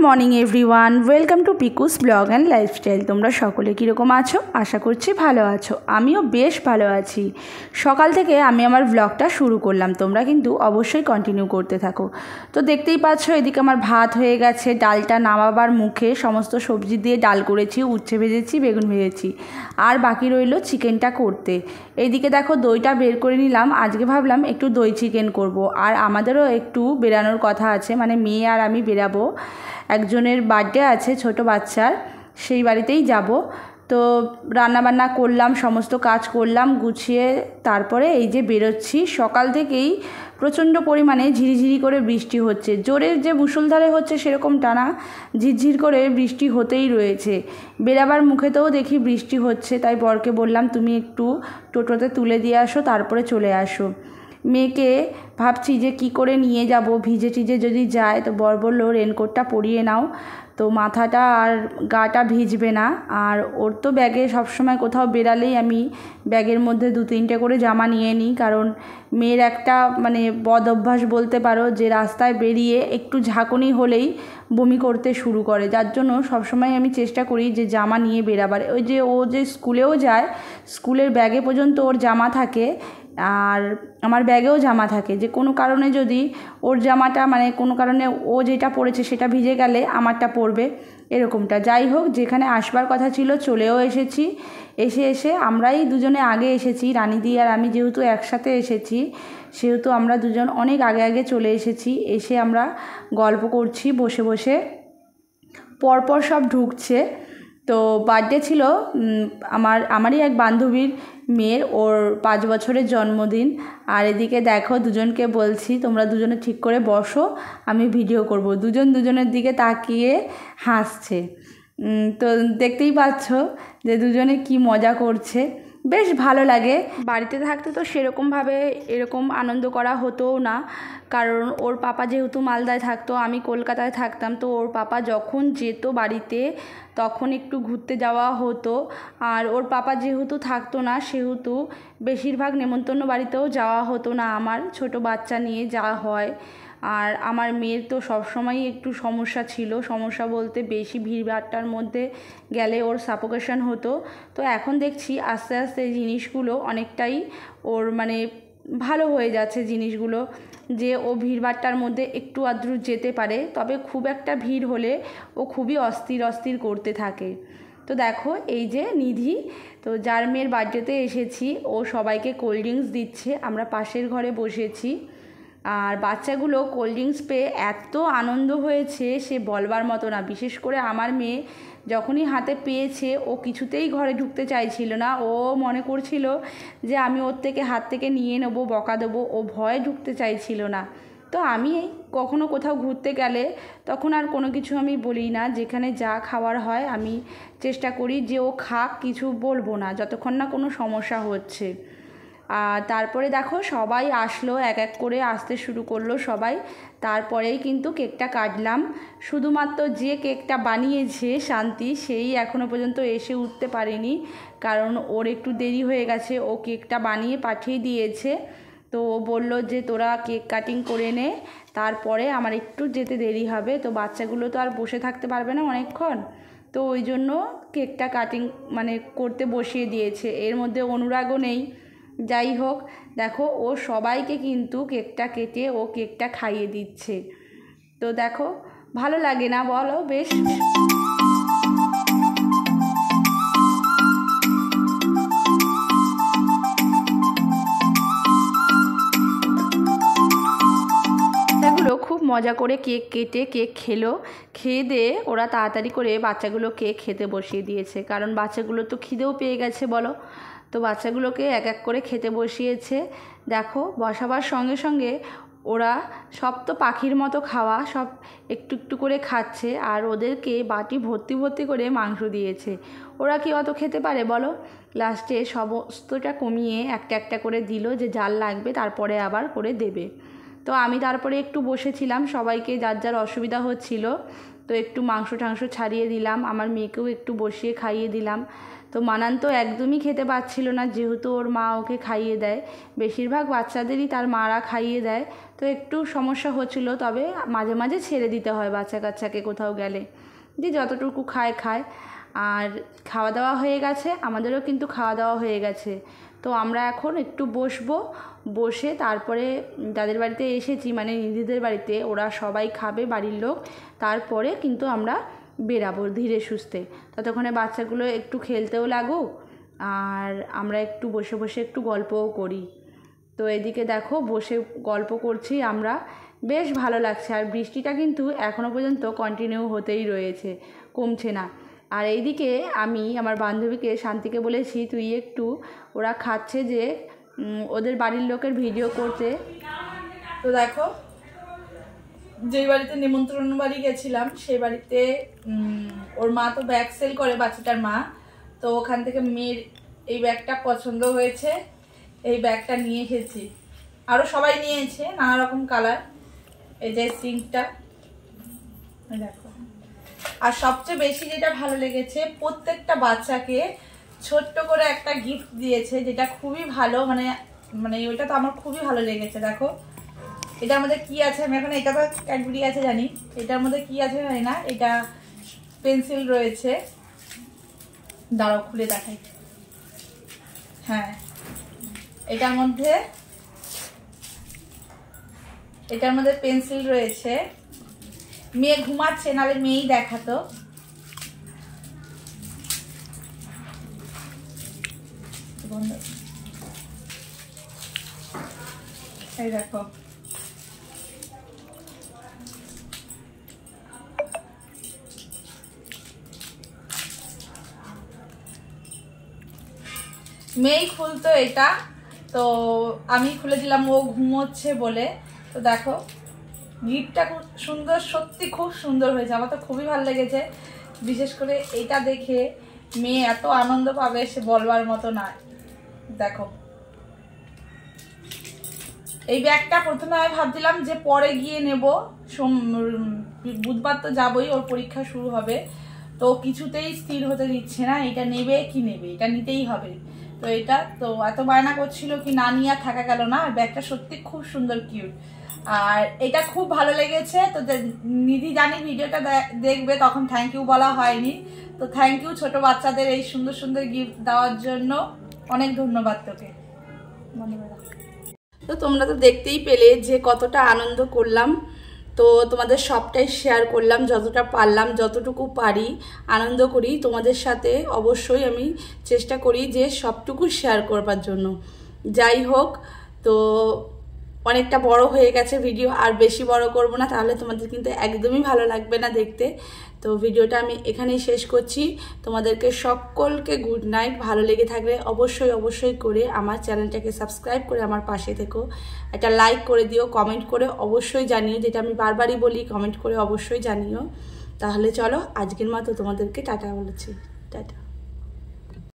Morning everyone, welcome to পিকুস blog and lifestyle. তোমরা সকলে কীরকম আছো? আশা করছি ভালো আছো। আমিও বেশ ভালো আছি। সকাল থেকে আমি আমার ব্লগটা শুরু করলাম, তোমরা কিন্তু অবশ্যই কন্টিনিউ করতে থাকো। তো দেখতেই পাচ্ছ, এদিকে আমার ভাত হয়ে গেছে, ডালটা নামাবার মুখে। সমস্ত সবজি দিয়ে ডাল করেছি, উচ্ছে ভেজেছি, বেগুন ভেজেছি, আর বাকি রইল চিকেনটা করতে। এইদিকে দেখো দইটা বের করে নিলাম। আজকে ভাবলাম একটু দই চিকেন করব, আর আমাদেরও একটু বেরানোর কথা আছে, মানে মেয়ে আর আমি বেরাবো। একজনের বার্থডে আছে ছোট বাচ্চার, সেই বাড়িতেই যাব। তো রান্নাবান্না করলাম, সমস্ত কাজ করলাম গুছিয়ে, তারপরে এই যে বেরোচ্ছি। সকাল থেকেই প্রচণ্ড পরিমাণে ঝিরিঝিরি করে বৃষ্টি হচ্ছে। জোরে যে মুষলধারে হচ্ছে সেরকমটা না, ঝিরঝির করে বৃষ্টি হতেই রয়েছে। বেরাবার মুখেতেও দেখি বৃষ্টি হচ্ছে, তাই বরকে বললাম তুমি একটু টোটোতে তুলে দিয়ে আসো, তারপরে চলে আসো। মেয়েকে ভাবছি যে কি করে নিয়ে যাব, ভিজে টিজে যদি যায়। তো বর বলল রেনকোটটা পরিয়ে নাও, তো মাথাটা আর গাটা ভিজবে না। আর ওর তো ব্যাগে সবসময় কোথাও বেরালেই আমি ব্যাগের মধ্যে 2-3টে করে জামা নিয়ে নিই, কারণ মেয়ের একটা মানে বদ অভ্যাস বলতে পারো, যে রাস্তায় বেরিয়ে একটু ঝাঁকুনি হলেই বমি করতে শুরু করে। যার জন্য সবসময় আমি চেষ্টা করি যে জামা নিয়ে বেরাবার। ওই যে ও যে স্কুলেও যায়, স্কুলের ব্যাগে পর্যন্ত ওর জামা থাকে, আর আমার ব্যাগেও জামা থাকে। যে কোনো কারণে যদি ওর জামাটা মানে কোনো কারণে ও যেটা পরেছে সেটা ভিজে গেলে আমারটা পরবে, এরকমটা। যাই হোক, যেখানে আসবার কথা ছিল চলেও এসেছি। এসে আমরাই দুজনে আগে এসেছি, রানিদি আর আমি যেহেতু একসাথে এসেছি, সেহেতু আমরা দুজন অনেক আগে আগে চলে এসেছি। এসে আমরা গল্প করছি বসে বসে, পরপর সব ঢুকছে। তো বার্থডে ছিল আমারই এক বান্ধবীর মেয়ের, ওর 5 বছরের জন্মদিন। আর এদিকে দেখো দুজনকে বলছি তোমরা দুজনে ঠিক করে বসো, আমি ভিডিও করব। দুজন দুজনের দিকে তাকিয়ে হাসছে। তো দেখতেই পাচ্ছ যে দুজনে কি মজা করছে, বেশ ভালো লাগে। বাড়িতে থাকতে তো সেরকমভাবে এরকম আনন্দ করা হতোও না, কারণ ওর পাপা যেহেতু মালদায় থাকতো, আমি কলকাতায় থাকতাম। তো ওর পাপা যখন যেত বাড়িতে তখন একটু ঘুরতে যাওয়া হতো। আর ওর পাপা যেহেতু থাকতো না, সেহেতু বেশিরভাগ নেমন্তন্ন বাড়িতেও যাওয়া হতো না। আমার ছোট বাচ্চা নিয়ে যাওয়া হয়। আর আমার মেয়ের তো সবসময়ই একটু সমস্যা ছিল, সমস্যা বলতে বেশি ভিড়ভাট্টার মধ্যে গেলে ওর সাফোকেশন হতো। তো এখন দেখছি আস্তে আস্তে জিনিসগুলো অনেকটাই ওর মানে ভালো হয়ে যাচ্ছে জিনিসগুলো, যে ও ভিড়ভাট্টার মধ্যে একটু আধটু যেতে পারে। তবে খুব একটা ভিড় হলে ও খুবই অস্থির অস্থির করতে থাকে। তো দেখো এই যে নিধি, তো যার মেয়ের বার্থডেতে এসেছি, ও সবাইকে কোল্ড ড্রিঙ্কস দিচ্ছে। আমরা পাশের ঘরে বসেছি, আর বাচ্চাগুলো কোল্ড ড্রিঙ্কস পেয়ে এত আনন্দ হয়েছে সে বলবার মতো না। বিশেষ করে আমার মেয়ে যখনই হাতে পেয়েছে, ও কিছুতেই ঘরে ঢুকতে চাইছিল না। ও মনে করছিল যে আমি ওর থেকে হাত থেকে নিয়ে নেবো, বকা দেবো, ও ভয়ে ঢুকতে চাইছিল না। তো আমি কখনো কোথাও ঘুরতে গেলে তখন আর কোনো কিছু আমি বলি না, যেখানে যা খাওয়ার হয় আমি চেষ্টা করি যে ও খাক, কিছু বলবো না যতক্ষণ না কোনো সমস্যা হচ্ছে। আর তারপরে দেখো সবাই আসলো, এক এক করে আসতে শুরু করলো সবাই। তারপরেই কিন্তু কেকটা কাটলাম। শুধুমাত্র যে কেকটা বানিয়েছে শান্তি, সেই এখনও পর্যন্ত এসে উঠতে পারেনি, কারণ ওর একটু দেরি হয়ে গেছে। ও কেকটা বানিয়ে পাঠিয়ে দিয়েছে। তো ও বললো যে তোরা কেক কাটিং করে নে, তারপরে আমার একটু যেতে দেরি হবে। তো বাচ্চাগুলো তো আর বসে থাকতে পারবে না অনেকক্ষণ, তো ওই জন্য কেকটা কাটিং মানে করতে বসিয়ে দিয়েছে। এর মধ্যে অনুরাগও নেই। যাই হোক, দেখো ও সবাইকে কিন্তু কেকটা কেটে ও কেকটা খাইয়ে দিচ্ছে। তো দেখো ভালো লাগে না বলো? বেশ বাচ্চাগুলো খুব মজা করে কেক কেটে কেক খেলো। খেয়ে দিয়ে ওরা তাড়াতাড়ি করে বাচ্চাগুলো কেক খেতে বসিয়ে দিয়েছে, কারণ বাচ্চাগুলো তো খিদেও পেয়ে গেছে বলো। তো বাচ্চাগুলোকে এক এক করে খেতে বসিয়েছে। দেখো বসাবার সঙ্গে সঙ্গে ওরা সব তো পাখির মতো খাওয়া, সব একটু একটু করে খাচ্ছে। আর ওদেরকে বাটি ভর্তি ভর্তি করে মাংস দিয়েছে। ওরা কি অত খেতে পারে বলো? লাস্টে সমস্তটা কমিয়ে একটা একটা করে দিল, যে জাল লাগবে তারপরে আবার করে দেবে। তো আমি তারপরে একটু বসেছিলাম, সবাইকে যার যার অসুবিধা হচ্ছিল তো একটু মাংস টাংস ছাড়িয়ে দিলাম, আমার মেয়েকেও একটু বসিয়ে খাইয়ে দিলাম। তো তো মানান তো একদমই খেতে পাচ্ছিল না, যেহেতু ওর মা ওকে খাইয়ে দেয়, বেশিরভাগ বাচ্চাদেরই তার মারা খাইয়ে দেয়, তো একটু সমস্যা হচ্ছিল। তবে মাঝে মাঝে ছেড়ে দিতে হয় বাচ্চা কাচ্চাকে কোথাও গেলে, যে যতটুকু খায় খায়। আর খাওয়া দাওয়া হয়ে গেছে, আমাদেরও কিন্তু খাওয়া দাওয়া হয়ে গেছে। তো আমরা এখন একটু বসে তারপরে যাদের বাড়িতে এসেছি, মানে নিধিদের বাড়িতে, ওরা সবাই খাবে বাড়ির লোক, তারপরে কিন্তু আমরা বেরাবো ধীরে সুস্থে। ততক্ষণে বাচ্চাগুলো একটু খেলতেও লাগুক, আর আমরা একটু বসে একটু গল্পও করি। তো এদিকে দেখো বসে গল্প করছি আমরা, বেশ ভালো লাগছে। আর বৃষ্টিটা কিন্তু এখনও পর্যন্ত কন্টিনিউ হতেই রয়েছে, কমছে না। আর এইদিকে আমি আমার বান্ধবীকে শান্তিকে বলেছি তুই একটু, ওরা খাচ্ছে যে, ওদের বাড়ির লোকের ভিডিও করতে। তো দেখো যেই বাড়িতে নিমন্ত্রণ বাড়ি গেছিলাম, সেই বাড়িতে ওর মা তো ব্যাগ সেল করে, বাচ্চাটার মা। তো ওখান থেকে মেয়ের এই ব্যাগটা পছন্দ হয়েছে, এই ব্যাগটা নিয়ে এসেছি। আরও সবাই নিয়েছে নানা রকম কালার। এই যে সিঙ্কটা দেখো। আর সবচেয়ে বেশি যেটা ভালো লেগেছে, প্রত্যেকটা বাচ্চাকে ছোট্ট করে একটা গিফট দিয়েছে, যেটা খুবই ভালো, মানে ওইটা তো আমার খুবই ভালো লেগেছে। দেখো এটার মধ্যে কি আছে, আমি এখন এটা তো ক্যাডবেরি আছে জানি, এটার মধ্যে কি আছে জানি না। এটা পেন্সিল রয়েছে, দাঁড়াও খুলে দেখাই। হ্যাঁ, এটার মধ্যে পেন্সিল রয়েছে। মেয়ে ঘুমাচ্ছে, নাহলে মেয়েই দেখাতো। এই দেখো, মেয়েই খুলতো এটা, তো আমি খুলে দিলাম, ও ঘুমোচ্ছে বলে। তো দেখো গিফটটা খুব সুন্দর, সত্যি খুব সুন্দর হয়েছে, আমার তো খুবই ভালো লেগেছে। বিশেষ করে এটা দেখে মেয়ে এত আনন্দ পাবে সে বলবার মতো না। দেখো এই ব্যাগটা প্রথমে আমি ভাবছিলাম যে পরে গিয়ে নেব, বুধবার তো যাবই, ওর পরীক্ষা শুরু হবে। তো কিছুতেই স্থির হতে দিচ্ছে না, এটা নেবে কি নেবে, এটা নিতেই হবে। তো এটা তো এত বায়না করছিল কি না নিয়ে আর থাকা গেল না। ব্যাগটা সত্যি খুব সুন্দর, কিউট, আর এটা খুব ভালো লেগেছে। তো নিধি জানি ভিডিওটা দেখবে, তখন থ্যাংক ইউ বলা হয়নি। তো থ্যাংক ইউ ছোট বাচ্চাদের এই সুন্দর সুন্দর গিফট দেওয়ার জন্য, অনেক ধন্যবাদ তোকে। তো তোমরা তো দেখতেই পেলে যে কতটা আনন্দ করলাম। তো তোমাদের সবটাই শেয়ার করলাম, যতটা পারলাম, যতটুকু পারি আনন্দ করি তোমাদের সাথে। অবশ্যই আমি চেষ্টা করি যে সবটুকু শেয়ার করবার জন্য। যাই হোক, তো অনেকটা বড় হয়ে গেছে ভিডিও, আর বেশি বড় করব না, তাহলে তোমাদের কিন্তু একদমই ভালো লাগবে না দেখতে। তো ভিডিওটা আমি এখানেই শেষ করছি। তোমাদেরকে সকলকে গুড নাইট। ভালো লেগে থাকলে অবশ্যই করে আমার চ্যানেলটাকে সাবস্ক্রাইব করে আমার পাশে থেকো। একটা লাইক করে দিও, কমেন্ট করে অবশ্যই জানিও, যেটা আমি বারবারই বলি, কমেন্ট করে অবশ্যই জানিও। তাহলে চলো আজকের মতো তোমাদেরকে টাটা বলেছি, টাটা।